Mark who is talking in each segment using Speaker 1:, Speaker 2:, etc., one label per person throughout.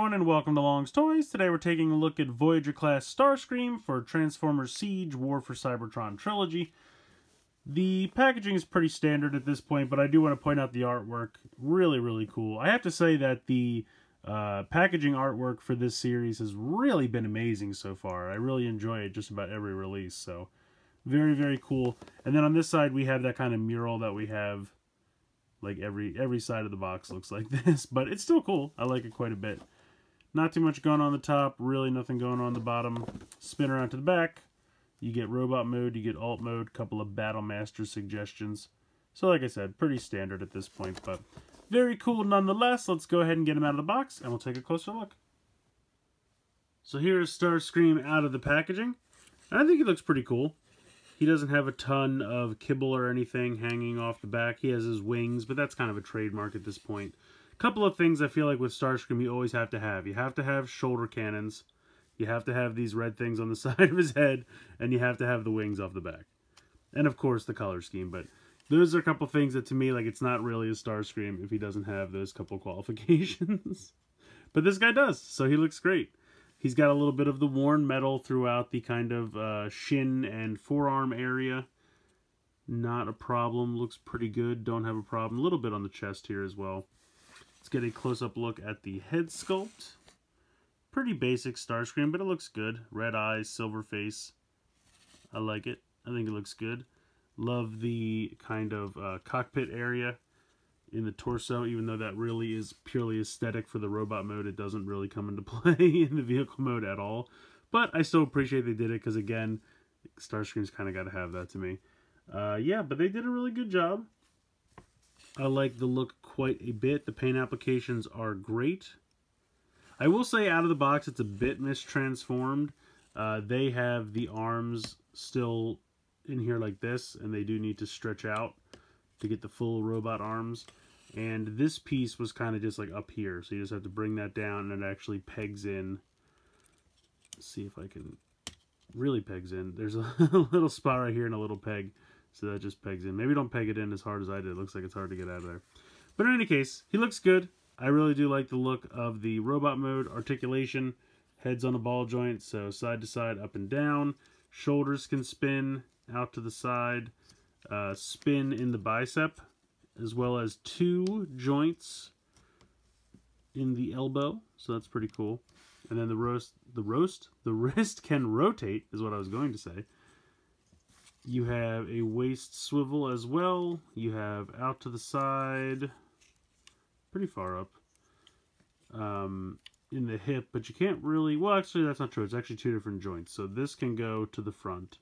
Speaker 1: everyone, and welcome to Long's Toys. Today we're taking a look at Voyager class Starscream for Transformers Siege War for Cybertron Trilogy. The packaging is pretty standard at this point, but I do want to point out the artwork. Really cool. I have to say that the packaging artwork for this series has really been amazing so far. I really enjoy it just about every release, so very cool. And then on this side we have that kind of mural that we have. Like every side of the box looks like this, but it's still cool. I like it quite a bit. Not too much going on the top, really nothing going on the bottom. Spin around to the back. You get robot mode, you get alt mode, couple of Battle Master suggestions. So like I said, pretty standard at this point, but very cool nonetheless. Let's go ahead and get him out of the box, and we'll take a closer look. So here is Starscream out of the packaging. And I think he looks pretty cool. He doesn't have a ton of kibble or anything hanging off the back. He has his wings, but that's kind of a trademark at this point. A couple of things I feel like with Starscream you always have to have. You have to have shoulder cannons. You have to have these red things on the side of his head. And you have to have the wings off the back. And of course the color scheme. But those are a couple things that to me, like, it's not really a Starscream if he doesn't have those couple qualifications. But this guy does, so he looks great. He's got a little bit of the worn metal throughout the kind of shin and forearm area. Not a problem. Looks pretty good. Don't have a problem. A little bit on the chest here as well. Let's get a close-up look at the head sculpt. Pretty basic Starscream, but it looks good. Red eyes, silver face. I like it. I think it looks good. Love the kind of cockpit area in the torso, even though that really is purely aesthetic for the robot mode. It doesn't really come into play in the vehicle mode at all. But I still appreciate they did it, because again, Starscream's kind of got to have that to me. Yeah, but they did a really good job. I like the look quite a bit. The paint applications are great. I will say out of the box it's a bit mistransformed. They have the arms still in here like this, and they do need to stretch out to get the full robot arms. And this piece was kind of just like up here, so you just have to bring that down, and it actually pegs in. Let's see if I can really pegs in. There's a little spot right here and a little peg, so that just pegs in. Maybe don't peg it in as hard as I did. It looks like it's hard to get out of there. But in any case, he looks good. I really do like the look of the robot mode. Articulation, heads on a ball joint, so side to side, up and down. Shoulders can spin out to the side. Spin in the bicep, as well as 2 joints in the elbow, so that's pretty cool. And then the wrist can rotate, is what I was going to say. You have a waist swivel as well. You have out to the side, pretty far up, in the hip, but you can't really, well, actually that's not true. It's actually 2 different joints. So this can go to the front,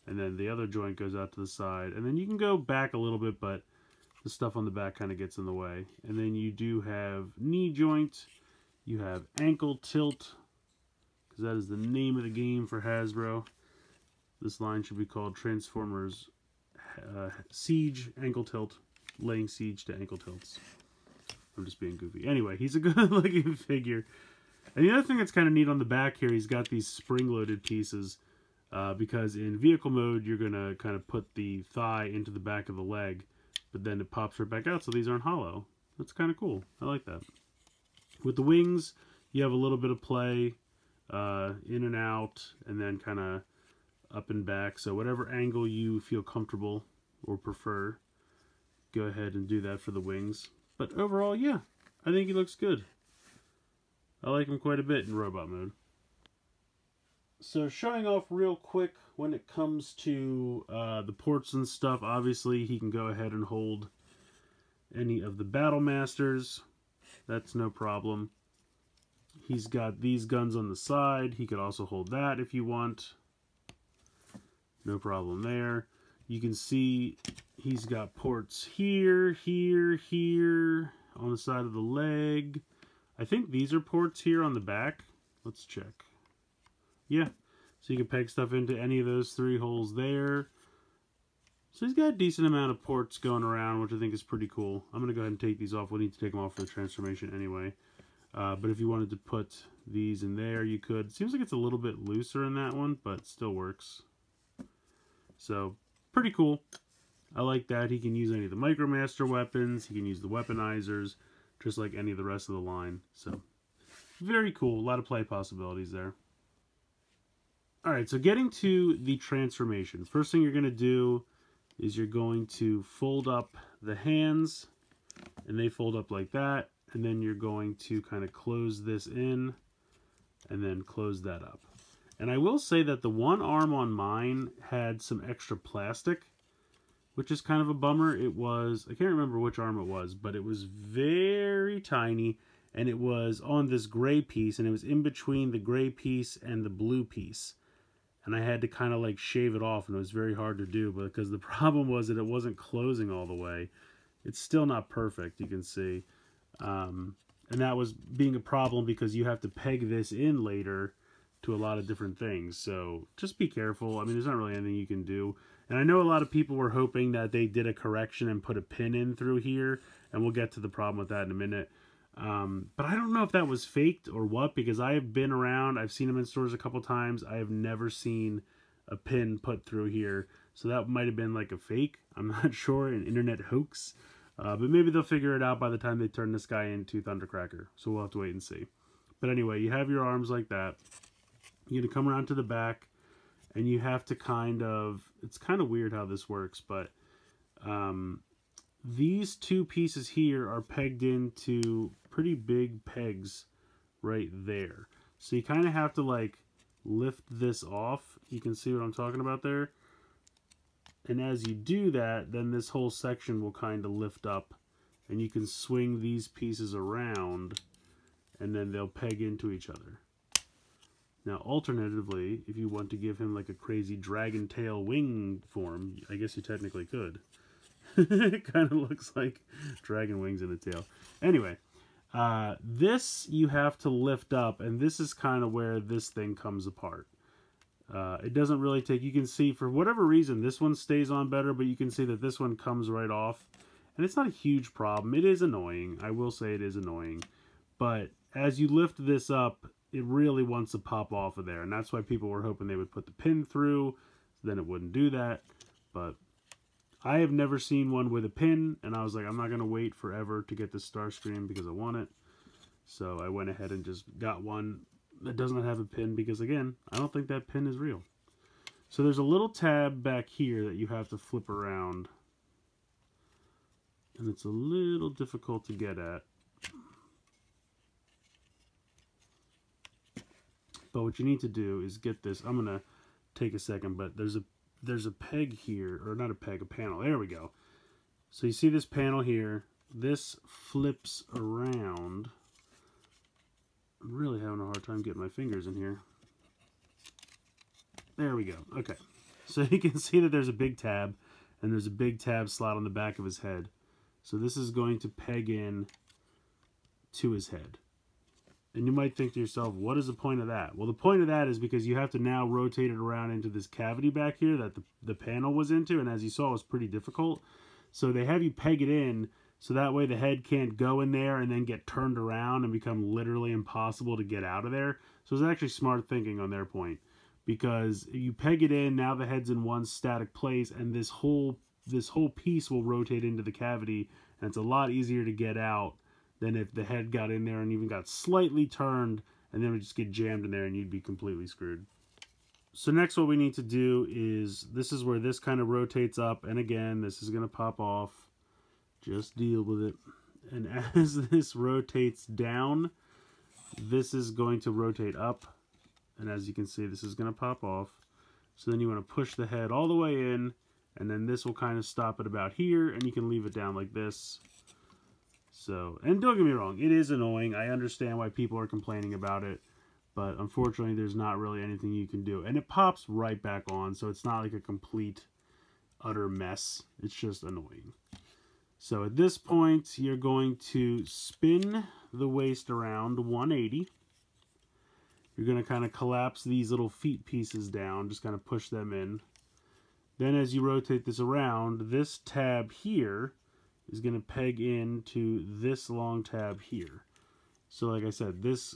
Speaker 1: and then the other joint goes out to the side, and then you can go back a little bit, but the stuff on the back kind of gets in the way. And then you do have knee joint, you have ankle tilt, because that is the name of the game for Hasbro. This line should be called Transformers Siege Ankle Tilt, laying siege to ankle tilts. I'm just being goofy. Anyway, he's a good looking figure. And the other thing that's kind of neat on the back here, he's got these spring-loaded pieces. Because in vehicle mode, you're going to kind of put the thigh into the back of the leg, but then it pops right back out, so these aren't hollow. That's kind of cool. I like that. With the wings, you have a little bit of play in and out, and then kind of up and back. So whatever angle you feel comfortable or prefer, go ahead and do that for the wings. But overall, yeah, I think he looks good. I like him quite a bit in robot mode. So showing off real quick when it comes to the ports and stuff, obviously he can go ahead and hold any of the Battle Masters. That's no problem. He's got these guns on the side. He could also hold that if you want. No problem there. You can see he's got ports here, here, on the side of the leg. I think these are ports here on the back. Let's check. Yeah, so you can peg stuff into any of those 3 holes there. So he's got a decent amount of ports going around, which I think is pretty cool. I'm going to go ahead and take these off. We'll need to take them off for the transformation anyway. But if you wanted to put these in there, you could. It seems like it's a little bit looser in that one, but still works. So, pretty cool. I like that. He can use any of the Micromaster weapons. He can use the weaponizers, just like any of the rest of the line. So, very cool. A lot of play possibilities there. Alright, so getting to the transformation. First thing you're going to do is you're going to fold up the hands, and they fold up like that, and then you're going to kind of close this in, and then close that up. And I will say that the one arm on mine had some extra plastic, which is kind of a bummer. It was, I can't remember which arm it was, but it was very tiny, and it was on this gray piece, and it was in between the gray piece and the blue piece. And I had to kind of like shave it off, and it was very hard to do, because the problem was that it wasn't closing all the way. It's still not perfect, you can see. And that was being a problem because you have to peg this in later to a lot of different things. So just be careful. I mean, there's not really anything you can do. And I know a lot of people were hoping that they did a correction and put a pin in through here, and we'll get to the problem with that in a minute. But I don't know if that was faked or what, because I have been around, I've seen them in stores a couple times. I have never seen a pin put through here. So that might have been like a fake. I'm not sure, an internet hoax. But maybe they'll figure it out by the time they turn this guy into Thundercracker. So we'll have to wait and see. But anyway, you have your arms like that. You're going to come around to the back, and you have to kind of, it's kind of weird how this works, but these two pieces here are pegged into pretty big pegs right there. So you kind of have to like lift this off. You can see what I'm talking about there. And as you do that, then this whole section will kind of lift up, and you can swing these pieces around, and then they'll peg into each other. Now, alternatively, if you want to give him like a crazy dragon tail wing form, I guess you technically could. It kind of looks like dragon wings in a tail. Anyway, this you have to lift up, and this is kind of where this thing comes apart. It doesn't really take, you can see for whatever reason this one stays on better, but you can see that this one comes right off. And it's not a huge problem. It is annoying. I will say it is annoying. But as you lift this up, it really wants to pop off of there. And that's why people were hoping they would put the pin through, so then it wouldn't do that. But I have never seen one with a pin, and I was like, I'm not going to wait forever to get this Starscream because I want it. So I went ahead and just got one that does not have a pin because, again, I don't think that pin is real. So there's a little tab back here that you have to flip around, and it's a little difficult to get at. But what you need to do is get this. I'm going to take a second, but there's a peg here, or not a peg, a panel. There we go. So you see this panel here. This flips around. I'm really having a hard time getting my fingers in here. There we go. Okay. So you can see that there's a big tab, and there's a big tab slot on the back of his head. So this is going to peg in to his head. And you might think to yourself, what is the point of that? Well, the point of that is because you have to now rotate it around into this cavity back here that the panel was into, and as you saw, it was pretty difficult. So they have you peg it in, so that way the head can't go in there and then get turned around and become literally impossible to get out of there. So it's actually smart thinking on their point, because you peg it in, now the head's in one static place, and this whole piece will rotate into the cavity, and it's a lot easier to get out than if the head got in there and even got slightly turned, and then it would just get jammed in there and you'd be completely screwed. So next what we need to do is, this is where this kind of rotates up, and again, this is going to pop off. Just deal with it. And as this rotates down, this is going to rotate up, and as you can see, this is going to pop off. So then you want to push the head all the way in, and then this will kind of stop it about here, and you can leave it down like this. So, and don't get me wrong, it is annoying. I understand why people are complaining about it, but unfortunately there's not really anything you can do. And it pops right back on, so it's not like a complete, utter mess. It's just annoying. So at this point, you're going to spin the waist around 180. You're going to kind of collapse these little feet pieces down, just kind of push them in. Then as you rotate this around, this tab here is going to peg into this long tab here. So like I said, this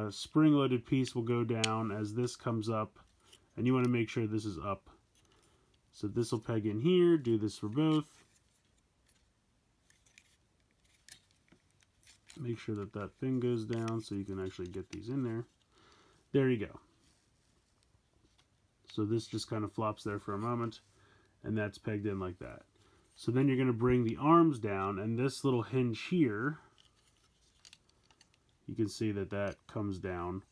Speaker 1: spring-loaded piece will go down as this comes up, and you want to make sure this is up. So this will peg in here, do this for both. Make sure that that thing goes down so you can actually get these in there. There you go. So this just kind of flops there for a moment, and that's pegged in like that. So then you're going to bring the arms down, and this little hinge here, you can see that that comes down.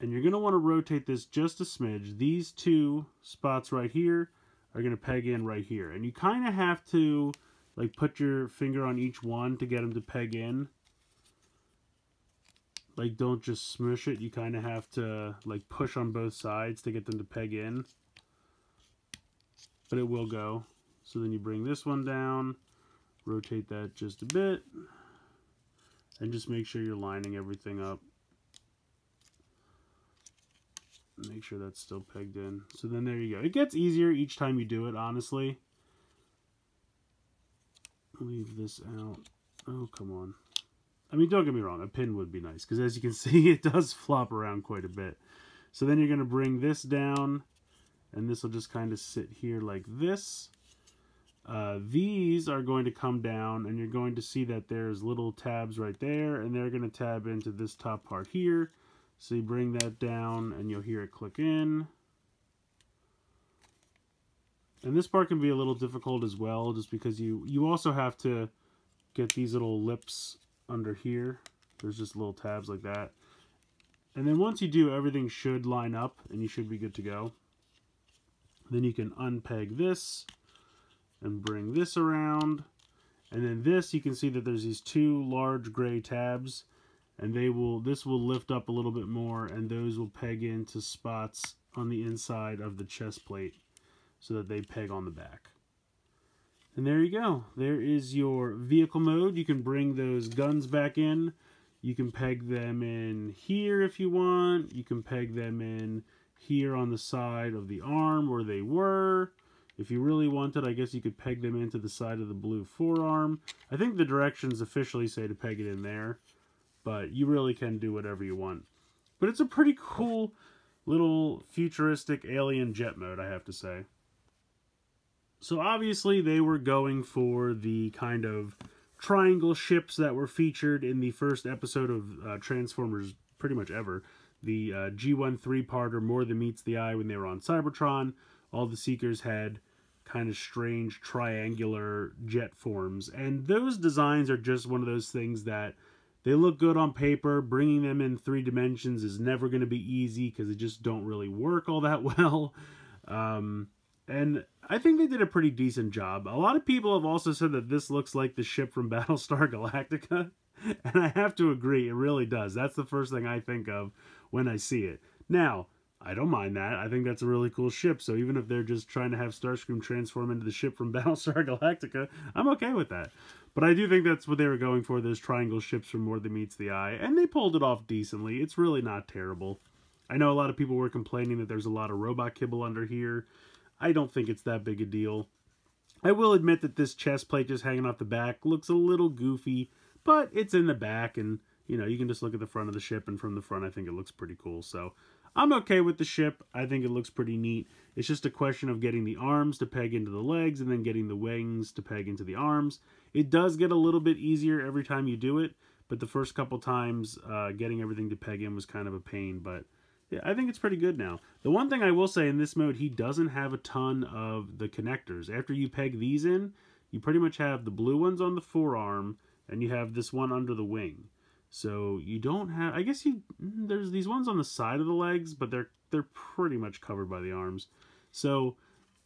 Speaker 1: And you're going to want to rotate this just a smidge. These two spots right here are going to peg in right here. And you kind of have to like put your finger on each one to get them to peg in. Like, don't just smush it. You kind of have to like push on both sides to get them to peg in. But it will go. So then you bring this one down, rotate that just a bit, and just make sure you're lining everything up. Make sure that's still pegged in. So then there you go. It gets easier each time you do it, honestly. Leave this out. Oh, come on. I mean, don't get me wrong, a pin would be nice, because as you can see, it does flop around quite a bit. So then you're going to bring this down, and this will just kind of sit here like this. These are going to come down, and you're going to see that there's little tabs right there, and they're going to tab into this top part here. So you bring that down, and you'll hear it click in. And this part can be a little difficult as well, just because you also have to get these little lips under here. There's just little tabs like that. And then once you do, everything should line up, and you should be good to go. Then you can unpeg this and bring this around. And then this, you can see that there's these two large gray tabs, and this will lift up a little bit more, and those will peg into spots on the inside of the chest plate so that they peg on the back. And there you go. There is your vehicle mode. You can bring those guns back in. You can peg them in here if you want. You can peg them in here on the side of the arm where they were. If you really wanted, I guess you could peg them into the side of the blue forearm. I think the directions officially say to peg it in there, but you really can do whatever you want. But it's a pretty cool little futuristic alien jet mode, I have to say. So obviously they were going for the kind of triangle ships that were featured in the first episode of Transformers pretty much ever. The G1 3-parter, More Than Meets the Eye, when they were on Cybertron. All the Seekers had kind of strange triangular jet forms. And those designs are just one of those things that they look good on paper. Bringing them in 3 dimensions is never going to be easy because they just don't really work all that well. And I think they did a pretty decent job. A lot of people have also said that this looks like the ship from Battlestar Galactica. And I have to agree, it really does. That's the first thing I think of when I see it. Now, I don't mind that. I think that's a really cool ship. So even if they're just trying to have Starscream transform into the ship from Battlestar Galactica, I'm okay with that. But I do think that's what they were going for, those triangle ships from More Than Meets the Eye. And they pulled it off decently. It's really not terrible. I know a lot of people were complaining that there's a lot of robot kibble under here. I don't think it's that big a deal. I will admit that this chest plate just hanging off the back looks a little goofy, but it's in the back, and you know, you can just look at the front of the ship, and from the front I think it looks pretty cool. So I'm okay with the ship. I think it looks pretty neat. It's just a question of getting the arms to peg into the legs and then getting the wings to peg into the arms. It does get a little bit easier every time you do it, but the first couple times getting everything to peg in was kind of a pain, but yeah, I think it's pretty good now. The one thing I will say in this mode, he doesn't have a ton of the connectors. After you peg these in, you pretty much have the blue ones on the forearm, and you have this one under the wing. So you don't have, I guess there's these ones on the side of the legs, but they're pretty much covered by the arms. So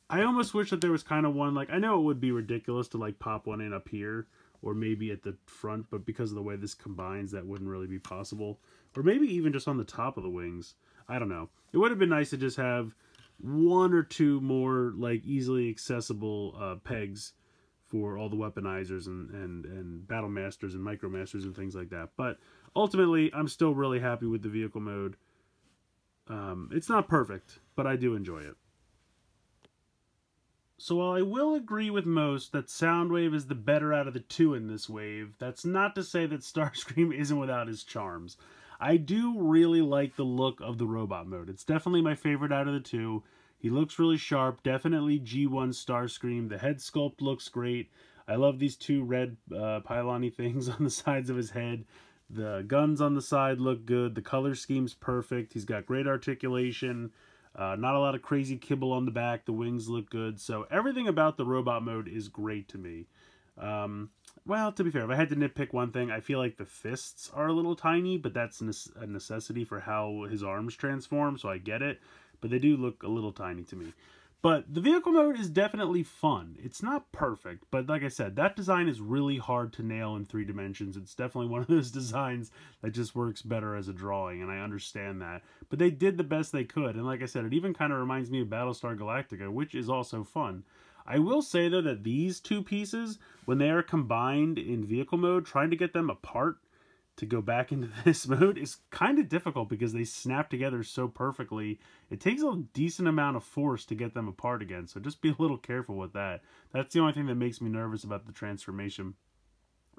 Speaker 1: I almost wish that there was kind of one, like, I know it would be ridiculous to like pop one in up here, or maybe at the front, but because of the way this combines, that wouldn't really be possible. Or maybe even just on the top of the wings. I don't know. It would have been nice to just have 1 or 2 more like easily accessible pegs for all the weaponizers and battle masters and micromasters and things like that. But ultimately, I'm still really happy with the vehicle mode. It's not perfect, but I do enjoy it. So while I will agree with most that Soundwave is the better out of the 2 in this wave, that's not to say that Starscream isn't without his charms. I do really like the look of the robot mode. It's definitely my favorite out of the 2. He looks really sharp, definitely G1 Starscream. The head sculpt looks great. I love these two red pylon-y things on the sides of his head. The guns on the side look good. The color scheme's perfect. He's got great articulation. Not a lot of crazy kibble on the back. The wings look good. So everything about the robot mode is great to me. Well, to be fair, if I had to nitpick one thing, I feel like the fists are a little tiny, but that's a necessity for how his arms transform, so I get it. But they do look a little tiny to me. But the vehicle mode is definitely fun. It's not perfect, but like I said, that design is really hard to nail in 3 dimensions. It's definitely one of those designs that just works better as a drawing, and I understand that. But they did the best they could, and like I said, it even kind of reminds me of Battlestar Galactica, which is also fun. I will say, though, that these two pieces, when they are combined in vehicle mode, trying to get them apart to go back into this mode is kind of difficult because they snap together so perfectly. It takes a decent amount of force to get them apart again, so just be a little careful with that. That's the only thing that makes me nervous about the transformation.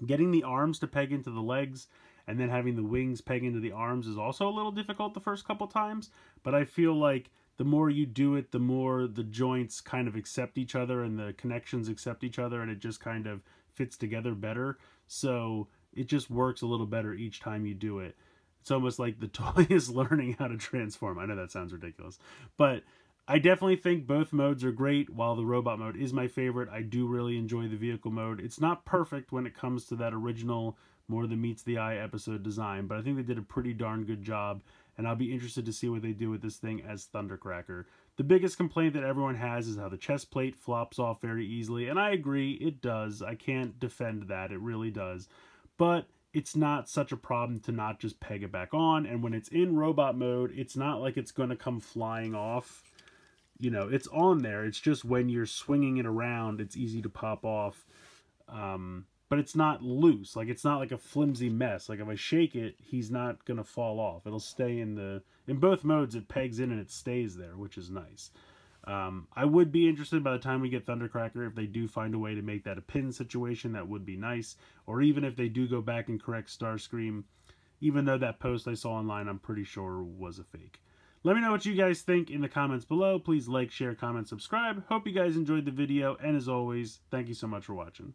Speaker 1: Getting the arms to peg into the legs and then having the wings peg into the arms is also a little difficult the first couple times, but I feel like the more you do it, the more the joints kind of accept each other and the connections accept each other, and it just kind of fits together better. So it just works a little better each time you do it. It's almost like the toy is learning how to transform. I know that sounds ridiculous, but I definitely think both modes are great. While the robot mode is my favorite, I do really enjoy the vehicle mode. It's not perfect when it comes to that original More Than Meets the Eye episode design, but I think they did a pretty darn good job, and I'll be interested to see what they do with this thing as Thundercracker. The biggest complaint that everyone has is how the chest plate flops off very easily, and I agree, it does. I can't defend that, it really does. But it's not such a problem to not just peg it back on, and when it's in robot mode, it's not like it's going to come flying off. You know, it's on there. It's just when you're swinging it around, it's easy to pop off. But it's not loose. Like, it's not like a flimsy mess. Like, if I shake it, he's not going to fall off. It'll stay in both modes, it pegs in and it stays there, which is nice. I would be interested by the time we get Thundercracker if they do find a way to make that a pin situation. That would be nice. Or even if they do go back and correct Starscream, even though that post I saw online I'm pretty sure was a fake. Let me know what you guys think in the comments below. Please like, share, comment, subscribe. Hope you guys enjoyed the video, and as always, thank you so much for watching.